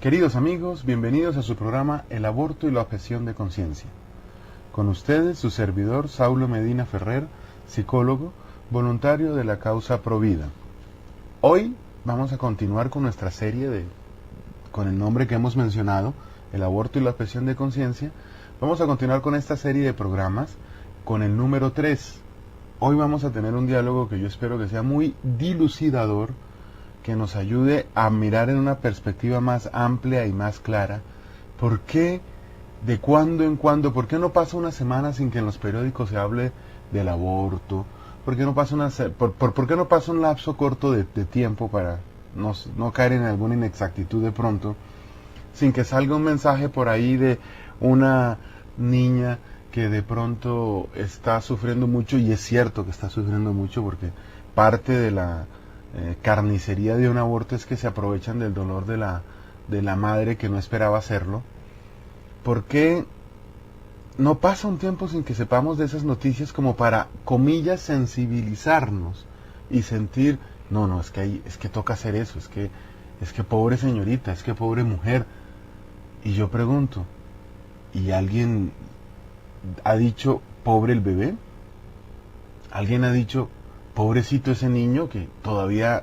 Queridos amigos, bienvenidos a su programa El aborto y la objeción de conciencia. Con ustedes, su servidor, Saulo Medina Ferrer, psicólogo, voluntario de la causa Provida. Hoy vamos a continuar con nuestra serie con el nombre que hemos mencionado, El aborto y la objeción de conciencia. Vamos a continuar con esta serie de programas con el número 3. Hoy vamos a tener un diálogo que yo espero que sea muy dilucidador, que nos ayude a mirar en una perspectiva más amplia y más clara. ¿Por qué, de cuando en cuando, por qué no pasa una semana sin que en los periódicos se hable del aborto? ¿Por qué no pasa, por qué no pasa un lapso corto de tiempo para no caer en alguna inexactitud de pronto, sin que salga un mensaje por ahí de una niña que de pronto está sufriendo mucho? Y es cierto que está sufriendo mucho, porque parte de la carnicería de un aborto es que se aprovechan del dolor de la madre que no esperaba hacerlo. ¿Por qué no pasa un tiempo sin que sepamos de esas noticias como para, comillas, sensibilizarnos y sentir, no, es que toca hacer eso, es que pobre señorita, es que pobre mujer? Y yo pregunto, ¿y alguien ha dicho pobre el bebé? ¿Alguien ha dicho pobrecito ese niño que todavía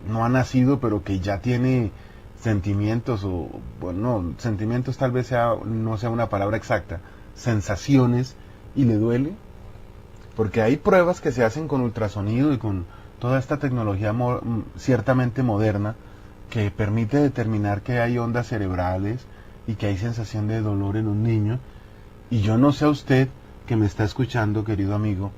no ha nacido, pero que ya tiene sentimientos, o bueno, sentimientos tal vez no sea una palabra exacta, sensaciones, y le duele? Porque hay pruebas que se hacen con ultrasonido y con toda esta tecnología ciertamente moderna, que permite determinar que hay ondas cerebrales y que hay sensación de dolor en un niño. Y yo no sé a usted que me está escuchando, querido amigo,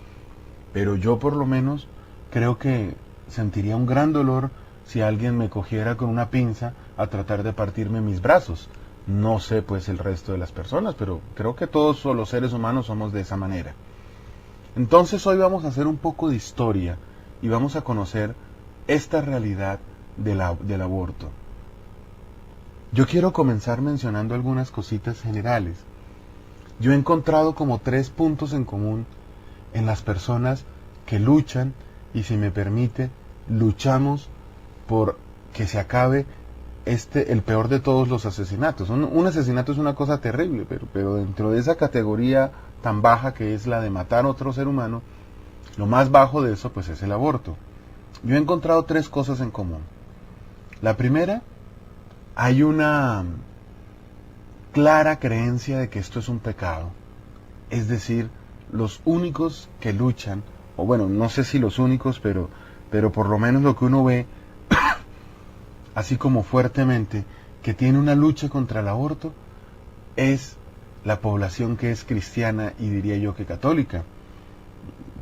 pero yo por lo menos creo que sentiría un gran dolor si alguien me cogiera con una pinza a tratar de partirme mis brazos. No sé pues el resto de las personas, pero creo que todos los seres humanos somos de esa manera. Entonces hoy vamos a hacer un poco de historia y vamos a conocer esta realidad del aborto. Yo quiero comenzar mencionando algunas cositas generales. Yo he encontrado como 3 puntos en común en las personas que luchan, y si me permite, luchamos por que se acabe el peor de todos los asesinatos. Un asesinato es una cosa terrible, pero dentro de esa categoría tan baja que es la de matar a otro ser humano, lo más bajo de eso pues es el aborto. Yo he encontrado 3 cosas en común. La primera, hay una clara creencia de que esto es un pecado. Es decir, los únicos que luchan, o bueno, no sé si los únicos, pero por lo menos lo que uno ve, así como fuertemente, que tiene una lucha contra el aborto, es la población que es cristiana y diría yo que católica.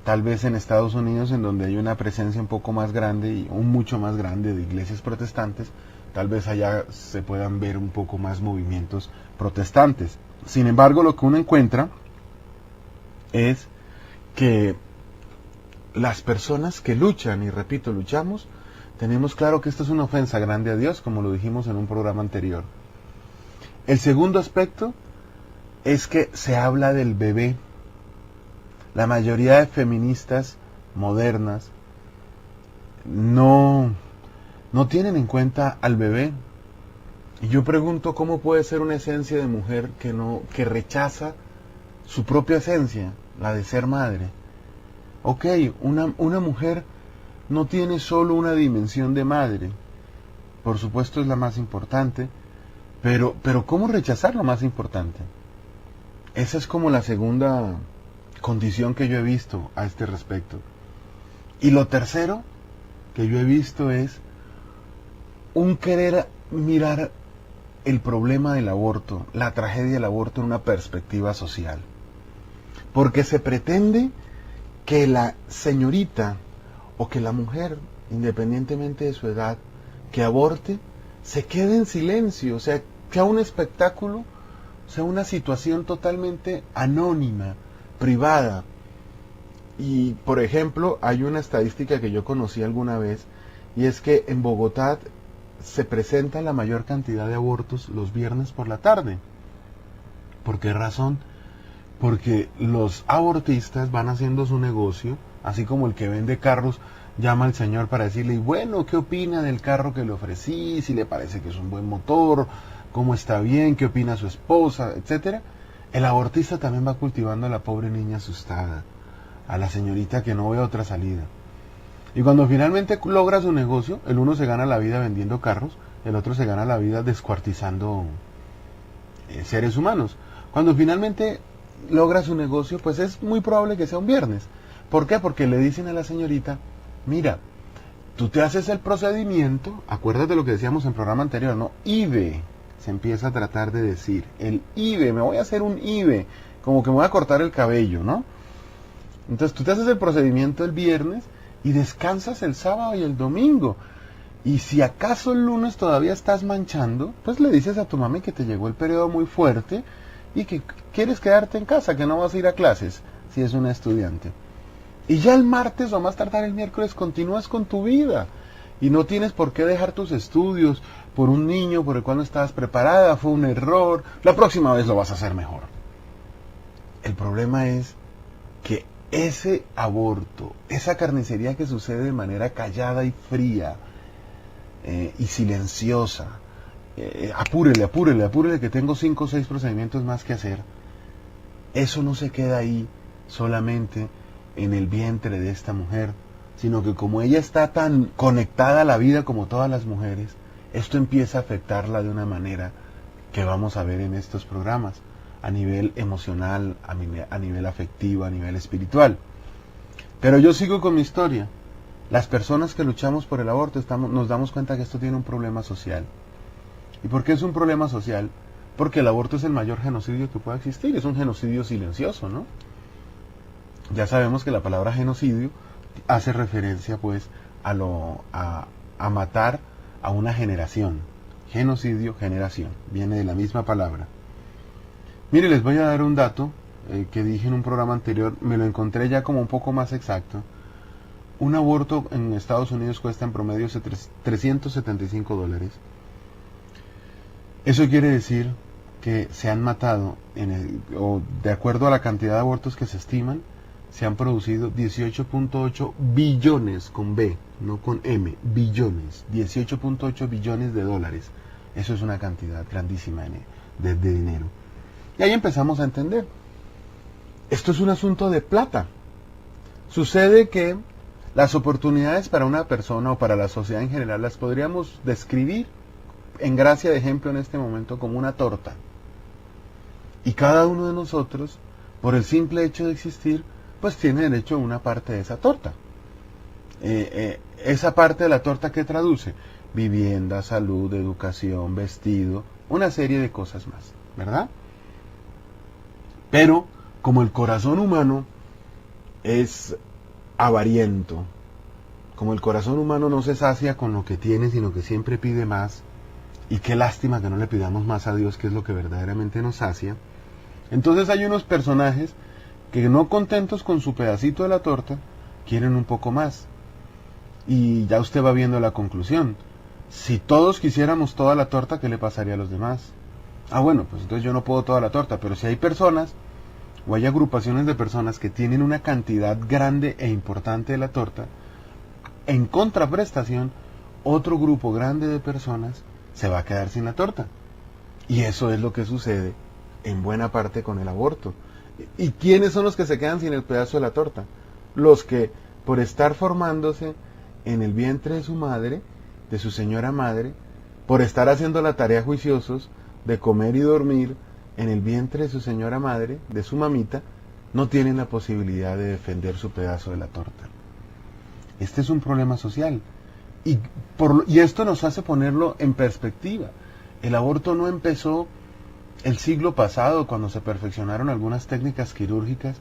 Tal vez en Estados Unidos, en donde hay una presencia un poco más grande y mucho más grande de iglesias protestantes, tal vez allá se puedan ver un poco más movimientos protestantes. Sin embargo, lo que uno encuentra es que las personas que luchan, y repito, luchamos, tenemos claro que esto es una ofensa grande a Dios, como lo dijimos en un programa anterior. El segundo aspecto es que se habla del bebé. La mayoría de feministas modernas no tienen en cuenta al bebé. Y yo pregunto, ¿cómo puede ser una esencia de mujer que rechaza su propia esencia, la de ser madre? Ok, una mujer no tiene solo una dimensión de madre, por supuesto es la más importante, pero ¿cómo rechazar lo más importante? Esa es como la segunda condición que yo he visto a este respecto. Y lo tercero que yo he visto es un querer mirar el problema del aborto, la tragedia del aborto, en una perspectiva social. Porque se pretende que la señorita o que la mujer, independientemente de su edad, que aborte, se quede en silencio, o sea, sea un espectáculo, sea una situación totalmente anónima, privada. Y, por ejemplo, hay una estadística que yo conocí alguna vez, y es que en Bogotá se presenta la mayor cantidad de abortos los viernes por la tarde. ¿Por qué razón? Porque los abortistas van haciendo su negocio, así como el que vende carros llama al Señor para decirle, y bueno, ¿qué opina del carro que le ofrecí? Si le parece que es un buen motor, cómo está bien, qué opina su esposa, etcétera. El abortista también va cultivando a la pobre niña asustada, a la señorita que no ve otra salida. Y cuando finalmente logra su negocio, el uno se gana la vida vendiendo carros, el otro se gana la vida descuartizando seres humanos. Cuando finalmente logra su negocio, pues es muy probable que sea un viernes. ¿Por qué? Porque le dicen a la señorita, mira, tú te haces el procedimiento, acuérdate lo que decíamos en el programa anterior, ¿no? IVE, se empieza a tratar de decir, el IVE, me voy a hacer un IVE, como que me voy a cortar el cabello, ¿no? Entonces tú te haces el procedimiento el viernes y descansas el sábado y el domingo. Y si acaso el lunes todavía estás manchando, pues le dices a tu mami que te llegó el periodo muy fuerte y que quieres quedarte en casa, que no vas a ir a clases, si es una estudiante. Y ya el martes o más tardar el miércoles continúas con tu vida. Y no tienes por qué dejar tus estudios por un niño por el cual no estabas preparada, fue un error, la próxima vez lo vas a hacer mejor. El problema es que ese aborto, esa carnicería que sucede de manera callada y fría y silenciosa, apúrele que tengo 5 o 6 procedimientos más que hacer, eso no se queda ahí solamente en el vientre de esta mujer, sino que como ella está tan conectada a la vida como todas las mujeres, esto empieza a afectarla de una manera que vamos a ver en estos programas, a nivel emocional, a nivel afectivo, a nivel espiritual. Pero yo sigo con mi historia. Las personas que luchamos por el aborto nos damos cuenta que esto tiene un problema social. ¿Y por qué es un problema social? Porque el aborto es el mayor genocidio que pueda existir, es un genocidio silencioso, ¿no? Ya sabemos que la palabra genocidio hace referencia pues a matar a una generación. Genocidio, generación, viene de la misma palabra. Mire, les voy a dar un dato que dije en un programa anterior, me lo encontré ya como un poco más exacto. Un aborto en Estados Unidos cuesta en promedio $375. Eso quiere decir que se han matado, o de acuerdo a la cantidad de abortos que se estiman, se han producido 18.8 billones, con B, no con M, billones, 18.8 billones de dólares. Eso es una cantidad grandísima de dinero. Y ahí empezamos a entender. Esto es un asunto de plata. Sucede que las oportunidades para una persona o para la sociedad en general las podríamos describir en gracia de ejemplo en este momento como una torta. Y cada uno de nosotros, por el simple hecho de existir, pues tiene derecho a una parte de esa torta. Esa parte de la torta que traduce vivienda, salud, educación, vestido, una serie de cosas más, ¿verdad? Pero como el corazón humano es avariento, como el corazón humano no se sacia con lo que tiene, sino que siempre pide más, y qué lástima que no le pidamos más a Dios, que es lo que verdaderamente nos sacia, entonces hay unos personajes que no contentos con su pedacito de la torta, quieren un poco más. Y ya usted va viendo la conclusión. Si todos quisiéramos toda la torta, ¿qué le pasaría a los demás? Ah, bueno, pues entonces yo no puedo toda la torta, pero si hay personas, o hay agrupaciones de personas que tienen una cantidad grande e importante de la torta, en contraprestación, otro grupo grande de personas se va a quedar sin la torta. Y eso es lo que sucede en buena parte con el aborto. ¿Y quiénes son los que se quedan sin el pedazo de la torta? Los que, por estar formándose en el vientre de su madre, de su señora madre, por estar haciendo la tarea juiciosos de comer y dormir en el vientre de su señora madre, de su mamita, no tienen la posibilidad de defender su pedazo de la torta. Este es un problema social. Y esto nos hace ponerlo en perspectiva. El aborto no empezó el siglo pasado, cuando se perfeccionaron algunas técnicas quirúrgicas,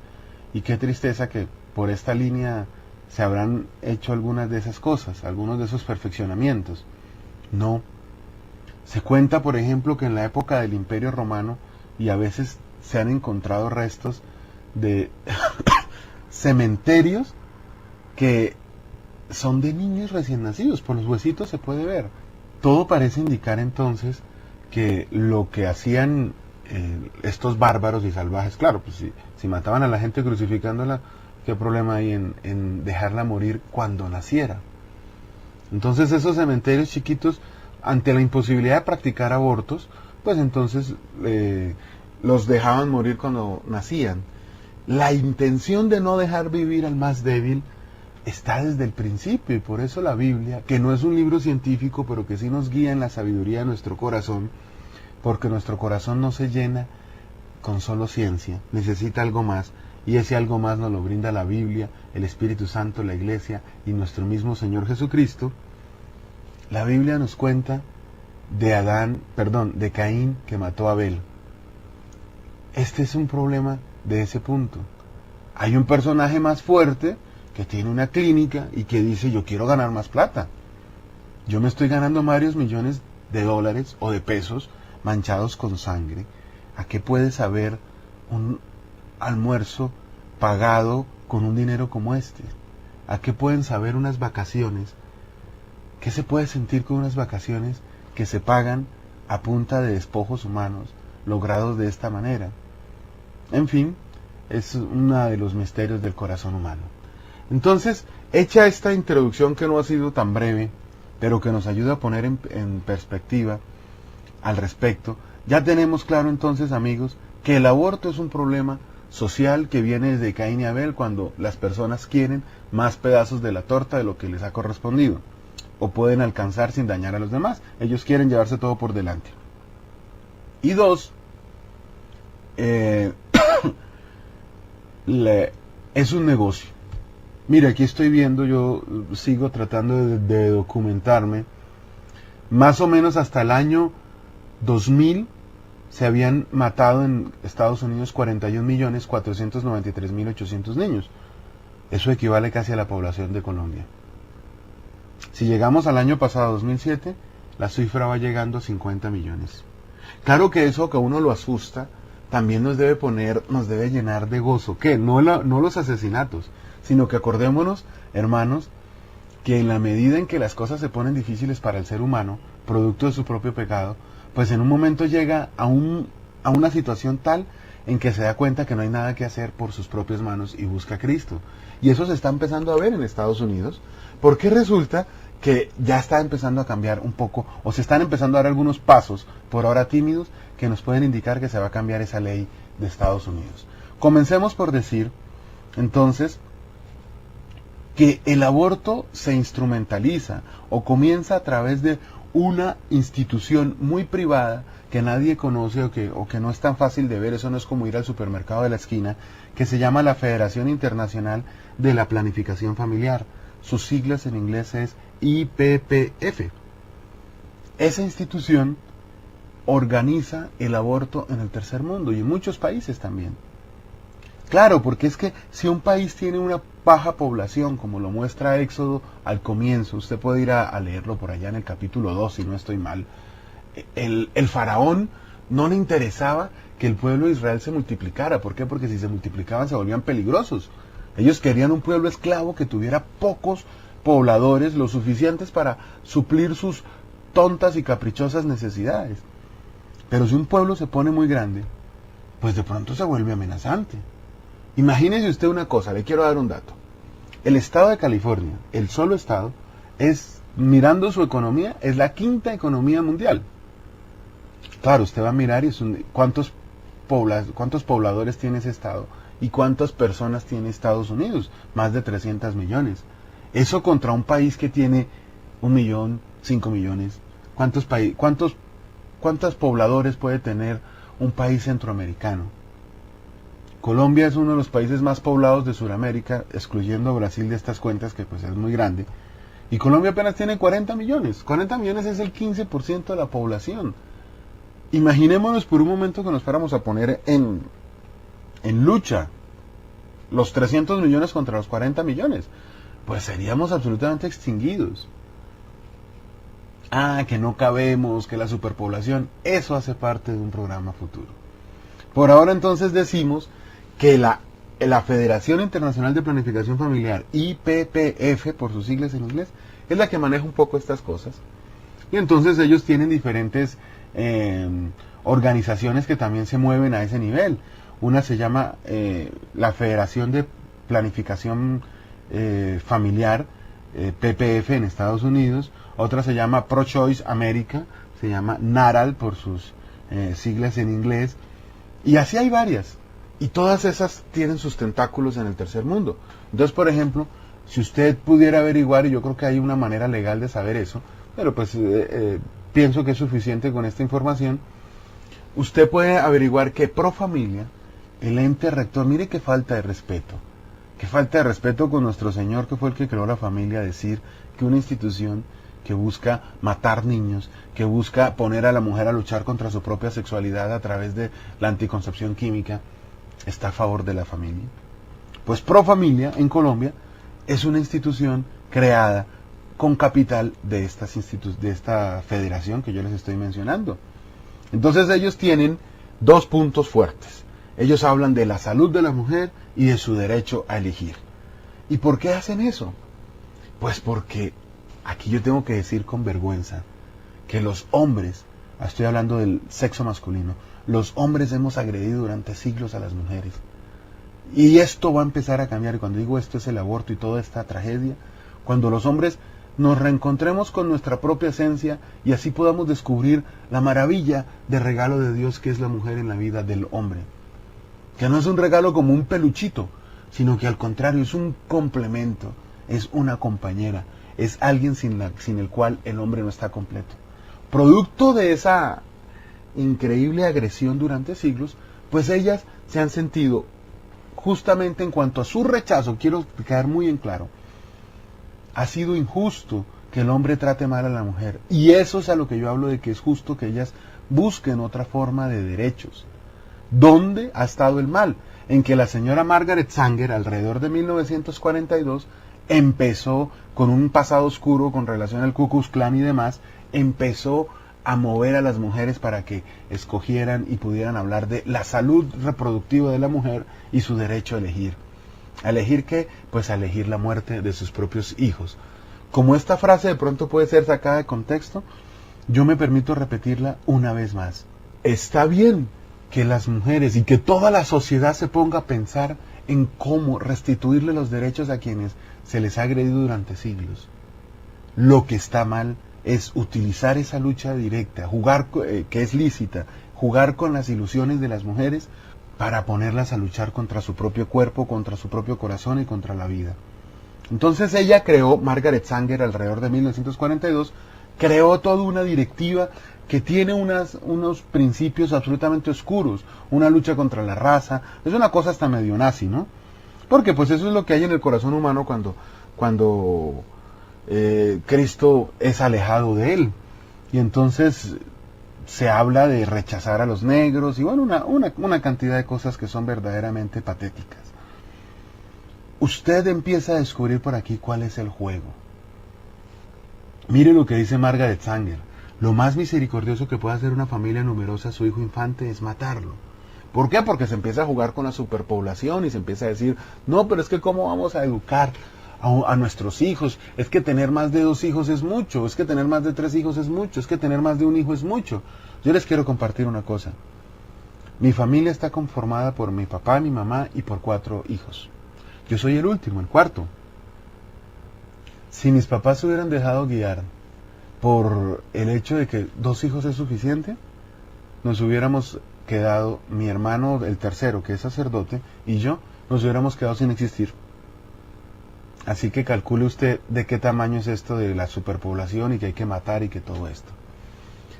y qué tristeza que por esta línea se habrán hecho algunas de esas cosas, algunos de esos perfeccionamientos. No. Se cuenta, por ejemplo, que en la época del Imperio Romano, y a veces se han encontrado restos de cementerios que son de niños recién nacidos, por los huesitos se puede ver. Todo parece indicar entonces que lo que hacían estos bárbaros y salvajes, claro, pues si mataban a la gente crucificándola, ¿Qué problema hay en dejarla morir cuando naciera? Entonces esos cementerios chiquitos, ante la imposibilidad de practicar abortos, pues entonces los dejaban morir cuando nacían. La intención de no dejar vivir al más débil está desde el principio, y por eso la Biblia, que no es un libro científico, pero que sí nos guía en la sabiduría de nuestro corazón, porque nuestro corazón no se llena con solo ciencia, necesita algo más, y ese algo más nos lo brinda la Biblia, el Espíritu Santo, la Iglesia y nuestro mismo Señor Jesucristo. La Biblia nos cuenta de Caín, que mató a Abel. Este es un problema de ese punto. Hay un personaje más fuerte que tiene una clínica y que dice: yo quiero ganar más plata. Yo me estoy ganando varios millones de dólares o de pesos manchados con sangre. ¿A qué puede saber un almuerzo pagado con un dinero como este? ¿A qué pueden saber unas vacaciones? ¿Qué se puede sentir con unas vacaciones que se pagan a punta de despojos humanos logrados de esta manera? En fin, es uno de los misterios del corazón humano. Entonces, hecha esta introducción que no ha sido tan breve, pero que nos ayuda a poner en perspectiva al respecto, ya tenemos claro entonces, amigos, que el aborto es un problema social que viene desde Caín y Abel, cuando las personas quieren más pedazos de la torta de lo que les ha correspondido, o pueden alcanzar sin dañar a los demás. Ellos quieren llevarse todo por delante. Y dos, es un negocio. Mira, aquí estoy viendo, yo sigo tratando de documentarme. Más o menos hasta el año 2000 se habían matado en Estados Unidos 41.493.800 niños. Eso equivale casi a la población de Colombia. Si llegamos al año pasado, 2007, la cifra va llegando a 50 millones. Claro que eso, que a uno lo asusta, también nos debe llenar de gozo. ¿Qué? No los asesinatos, sino que acordémonos, hermanos, que en la medida en que las cosas se ponen difíciles para el ser humano, producto de su propio pecado, pues en un momento llega a una situación tal en que se da cuenta que no hay nada que hacer por sus propias manos y busca a Cristo. Y eso se está empezando a ver en Estados Unidos, porque resulta que ya está empezando a cambiar un poco, o se están empezando a dar algunos pasos, por ahora tímidos, que nos pueden indicar que se va a cambiar esa ley de Estados Unidos. Comencemos por decir, entonces, que el aborto se instrumentaliza o comienza a través de una institución muy privada que nadie conoce o que no es tan fácil de ver. Eso no es como ir al supermercado de la esquina, que se llama la Federación Internacional de la Planificación Familiar. Sus siglas en inglés es IPPF. Esa institución organiza el aborto en el tercer mundo y en muchos países también. Claro, porque es que si un país tiene una baja población, como lo muestra Éxodo al comienzo, usted puede ir a leerlo por allá en el capítulo 2, si no estoy mal, el faraón no le interesaba que el pueblo de Israel se multiplicara. ¿Por qué? Porque si se multiplicaban se volvían peligrosos. Ellos querían un pueblo esclavo que tuviera pocos pobladores, lo suficientes para suplir sus tontas y caprichosas necesidades. Pero si un pueblo se pone muy grande, pues de pronto se vuelve amenazante. Imagínese usted una cosa, le quiero dar un dato. El estado de California, el solo estado, mirando su economía, es la quinta economía mundial. Claro, usted va a mirar cuántos pobladores tiene ese estado y cuántas personas tiene Estados Unidos, más de 300 millones. Eso contra un país que tiene 1 millón, 5 millones. ¿Cuántos pobladores puede tener un país centroamericano? Colombia es uno de los países más poblados de Sudamérica, excluyendo a Brasil de estas cuentas, que pues es muy grande. Y Colombia apenas tiene 40 millones. 40 millones es el 15% de la población. Imaginémonos por un momento que nos fuéramos a poner en lucha los 300 millones contra los 40 millones. Pues seríamos absolutamente extinguidos. Que no cabemos, que la superpoblación, eso hace parte de un programa futuro. Por ahora entonces decimos que la Federación Internacional de Planificación Familiar, IPPF por sus siglas en inglés, es la que maneja un poco estas cosas. Y entonces ellos tienen diferentes organizaciones que también se mueven a ese nivel. Una se llama la Federación de planificación familiar, PPF en Estados Unidos, otra se llama Pro-Choice America, se llama NARAL por sus siglas en inglés, y así hay varias, y todas esas tienen sus tentáculos en el tercer mundo. Entonces, por ejemplo, si usted pudiera averiguar, y yo creo que hay una manera legal de saber eso, pero pues pienso que es suficiente con esta información, usted puede averiguar que Pro Familia, el ente rector, mire qué falta de respeto con nuestro Señor, que fue el que creó la familia, decir que una institución que busca matar niños, que busca poner a la mujer a luchar contra su propia sexualidad a través de la anticoncepción química, está a favor de la familia. Pues Pro Familia en Colombia es una institución creada con capital de esta federación que yo les estoy mencionando. Entonces ellos tienen dos puntos fuertes. Ellos hablan de la salud de la mujer y de su derecho a elegir. ¿Y por qué hacen eso? Pues porque aquí yo tengo que decir con vergüenza que los hombres, estoy hablando del sexo masculino, los hombres hemos agredido durante siglos a las mujeres. Y esto va a empezar a cambiar. Y cuando digo esto es el aborto y toda esta tragedia, cuando los hombres nos reencontremos con nuestra propia esencia y así podamos descubrir la maravilla de regalo de Dios que es la mujer en la vida del hombre. Que no es un regalo como un peluchito, sino que al contrario es un complemento, es una compañera, es alguien sin el cual el hombre no está completo. Producto de esa increíble agresión durante siglos, pues ellas se han sentido, justamente en cuanto a su rechazo, quiero quedar muy en claro, ha sido injusto que el hombre trate mal a la mujer. Y eso es a lo que yo hablo de que es justo que ellas busquen otra forma de derechos. ¿Dónde ha estado el mal? En que la señora Margaret Sanger, alrededor de 1942, empezó con un pasado oscuro con relación al Ku Klux Klan y demás, empezó a mover a las mujeres para que escogieran y pudieran hablar de la salud reproductiva de la mujer y su derecho a elegir. ¿A elegir qué? Pues a elegir la muerte de sus propios hijos. Como esta frase de pronto puede ser sacada de contexto, yo me permito repetirla una vez más. Está bien que las mujeres y que toda la sociedad se ponga a pensar en cómo restituirle los derechos a quienes se les ha agredido durante siglos. Lo que está mal es utilizar esa lucha directa, jugar, que es lícita, jugar con las ilusiones de las mujeres para ponerlas a luchar contra su propio cuerpo, contra su propio corazón y contra la vida. Entonces ella creó, Margaret Sanger, alrededor de 1942, creó toda una directiva que tiene unos principios absolutamente oscuros, una lucha contra la raza, es una cosa hasta medio nazi, ¿no? Porque pues eso es lo que hay en el corazón humano cuando Cristo es alejado de él. Y entonces se habla de rechazar a los negros y bueno, una cantidad de cosas que son verdaderamente patéticas. Usted empieza a descubrir por aquí cuál es el juego. Mire lo que dice Margaret Sanger. Lo más misericordioso que puede hacer una familia numerosa a su hijo infante es matarlo. ¿Por qué? Porque se empieza a jugar con la superpoblación y se empieza a decir, no, pero es que ¿cómo vamos a educar a nuestros hijos? Es que tener más de 2 hijos es mucho, es que tener más de 3 hijos es mucho, es que tener más de 1 hijo es mucho. Yo les quiero compartir una cosa. Mi familia está conformada por mi papá, mi mamá y por 4 hijos. Yo soy el último, el cuarto. Si mis papás se hubieran dejado guiar por el hecho de que 2 hijos es suficiente, nos hubiéramos quedado, mi hermano, el tercero, que es sacerdote, y yo, nos hubiéramos quedado sin existir. Así que calcule usted de qué tamaño es esto de la superpoblación y que hay que matar y que todo esto.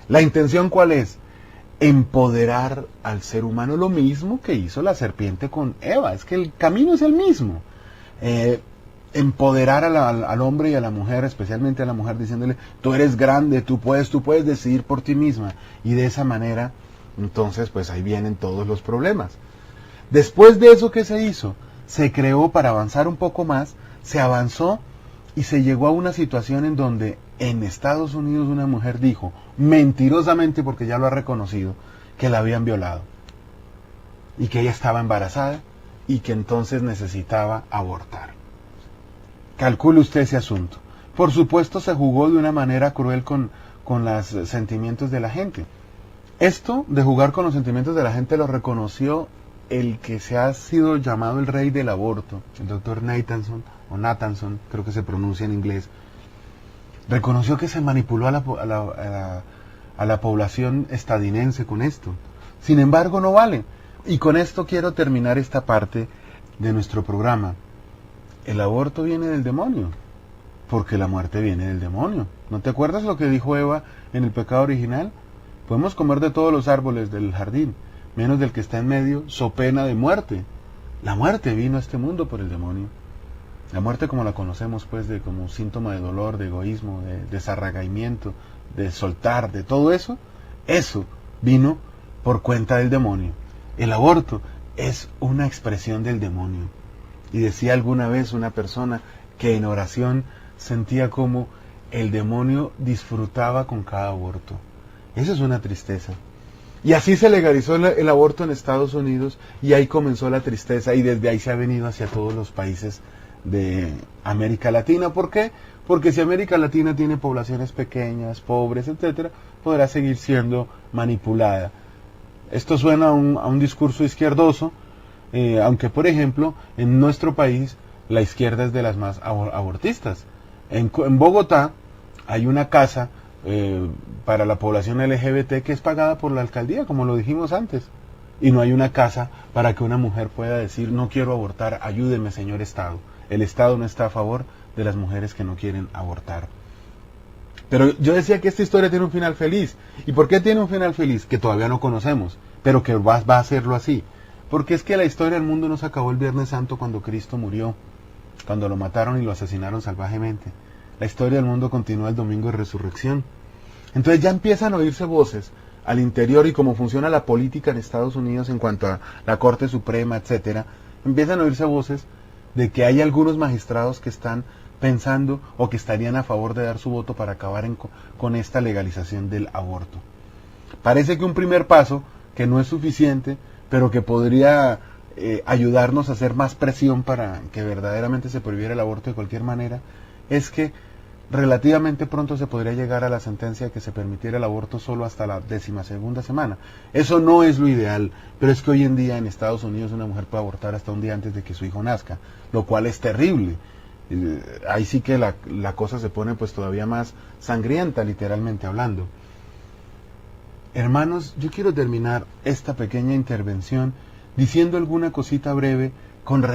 ¿La intención cuál es? Empoderar al ser humano, lo mismo que hizo la serpiente con Eva. Es que el camino es el mismo. Empoderar al hombre y a la mujer, especialmente a la mujer, diciéndole, tú eres grande, tú puedes decidir por ti misma. Y de esa manera, entonces, pues ahí vienen todos los problemas. Después de eso, ¿qué se hizo? Se creó, para avanzar un poco más, se avanzó y se llegó a una situación en donde en Estados Unidos una mujer dijo, mentirosamente porque ya lo ha reconocido, que la habían violado. Y que ella estaba embarazada y que entonces necesitaba abortar. Calcule usted ese asunto. Por supuesto se jugó de una manera cruel con los sentimientos de la gente. Esto de jugar con los sentimientos de la gente lo reconoció el que se ha sido llamado el rey del aborto, el doctor Nathanson, creo que se pronuncia en inglés, reconoció que se manipuló a la población estadounidense con esto. Sin embargo, no vale. Y con esto quiero terminar esta parte de nuestro programa. El aborto viene del demonio, porque la muerte viene del demonio. ¿No te acuerdas lo que dijo Eva en el pecado original? Podemos comer de todos los árboles del jardín, menos del que está en medio, so pena de muerte. La muerte vino a este mundo por el demonio. La muerte como la conocemos, pues, como síntoma de dolor, de egoísmo, de desarraigamento, de soltar, de todo eso, eso vino por cuenta del demonio. El aborto es una expresión del demonio. Y decía alguna vez una persona que en oración sentía como el demonio disfrutaba con cada aborto. Eso es una tristeza. Y así se legalizó el aborto en Estados Unidos y ahí comenzó la tristeza y desde ahí se ha venido hacia todos los países de América Latina. ¿Por qué? Porque si América Latina tiene poblaciones pequeñas, pobres, etcétera, podrá seguir siendo manipulada. Esto suena a un discurso izquierdoso, aunque por ejemplo en nuestro país la izquierda es de las más abortistas. En Bogotá hay una casa para la población LGBT que es pagada por la alcaldía, como lo dijimos antes, y no hay una casa para que una mujer pueda decir no quiero abortar, ayúdeme señor Estado. El Estado no está a favor de las mujeres que no quieren abortar. Pero yo decía que esta historia tiene un final feliz. ¿Y por qué tiene un final feliz? Que todavía no conocemos, pero que va a hacerlo así. Porque es que la historia del mundo no se acabó el Viernes Santo cuando Cristo murió, cuando lo mataron y lo asesinaron salvajemente. La historia del mundo continúa el domingo de resurrección. Entonces ya empiezan a oírse voces al interior y cómo funciona la política en Estados Unidos en cuanto a la Corte Suprema, etcétera. Empiezan a oírse voces de que hay algunos magistrados que están pensando o que estarían a favor de dar su voto para acabar con esta legalización del aborto. Parece que un primer paso, que no es suficiente, pero que podría ayudarnos a hacer más presión para que verdaderamente se prohibiera el aborto de cualquier manera, es que relativamente pronto se podría llegar a la sentencia que se permitiera el aborto solo hasta la 12ª semana. Eso no es lo ideal, pero es que hoy en día en Estados Unidos una mujer puede abortar hasta un día antes de que su hijo nazca, lo cual es terrible. Ahí sí que la cosa se pone pues todavía más sangrienta, literalmente hablando. Hermanos, yo quiero terminar esta pequeña intervención diciendo alguna cosita breve con relación